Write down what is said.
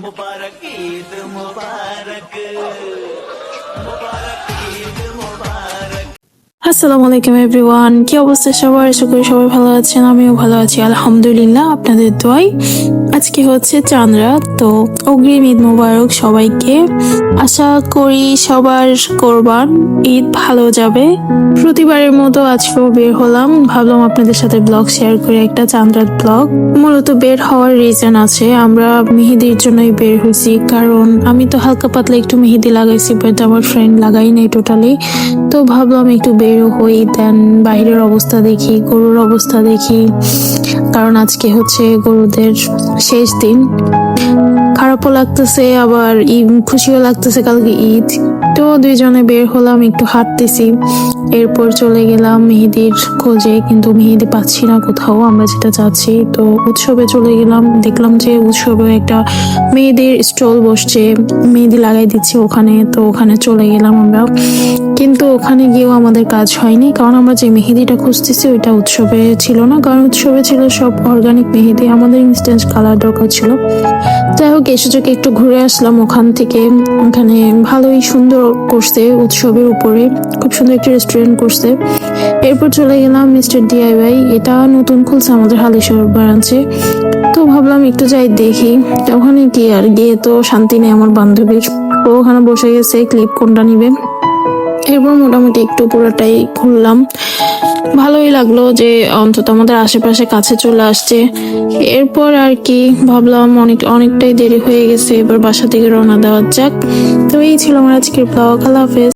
मुबारक ईद मुबारक मुबारक ईद मुबारक। আসসালামু আলাইকুম এভরিওয়ান, কি অবস্থা সবার? আশা করি সবাই ভালো আছেন, আমিও ভালো আছি আলহামদুলিল্লাহ, আপনাদের দোয়ায়। আজকে হচ্ছে চাঁদ রাত, তো অগ্রিম ঈদ মোবারক সবাইকে। আশা করি সবার কোরবান ঈদ ভালো যাবে। প্রতিবারের মতো আজকেও বের হলাম, ভাবলাম আপনাদের সাথে ব্লগ শেয়ার করে, একটা চাঁদ রাত ব্লগ। মূলত বের হওয়ার রিজন আছে, আমরা মেহেদির জন্যই বের হয়েছি, কারণ আমি তো হালকা পাতলা একটু মেহেদি লাগাইছি, বাট আমার ফ্রেন্ড লাগাই নাই টোটালি। তো ভাবলাম একটু বের হই, দেন বাইরের অবস্থা দেখি, গরুর অবস্থা দেখি, কারণ আজকে হচ্ছে গরুদের শেষ দিন। খারাপও লাগতেছে, আবার খুশিও লাগতেছে, কালকে ঈদ। তো দুইজনে বের হলাম, একটু হাঁটতেছি, এরপর চলে গেলাম মেহেদির খোঁজে, কিন্তু মেহেদি পাচ্ছি না কোথাও আমরা যেটা চাচ্ছি। তো উৎসবে চলে গেলাম, দেখলাম যে উৎসবে একটা মেহেদির স্টল বসছে, মেহেদি লাগাই দিচ্ছে ওখানে। তো ওখানে চলে গেলাম আমরা, কিন্তু ওখানে গিয়েও আমাদের কাজ হয়নি, কারণ আমরা যে মেহেদিটা খুঁজতেছি ওইটা উৎসবে ছিল না, কারণ উৎসবে ছিল সব অর্গানিক মেহেদি, আমাদের ইনস্ট্যান্ট কালার দরকার ছিল। যাই হোক, এসে একটু ঘুরে আসলাম ওখান থেকে। ওখানে ভালোই সুন্দর করছে, উৎসবের উপরে খুব সুন্দর একটা রেস্টুরেন্ট করছে। এরপর চলে গেলাম মিস্টার ডিআইওয়াই, এটা নতুন খুলছে আমাদের হালিশহর ব্রাঞ্চে। তো ভাবলাম একটু যাই দেখি, ওখানে কি আর গিয়ে তো শান্তি নেই আমার বান্ধবীর। ও ওখানে বসে গেছে ক্লিপ কোনটা নিবে। এরপর মোটামুটি একটু পুরোটাই ঘুরলাম, ভালোই লাগলো যে অন্তত আমাদের আশেপাশে কাছে চলে আসছে। এরপর আর কি ভাবলাম অনেকটাই দেরি হয়ে গেছে, এবার বাসা থেকে রওনা দেওয়া যাক। তো এই ছিল আমার আজকের ব্লগ। আল্লাহ হাফেজ।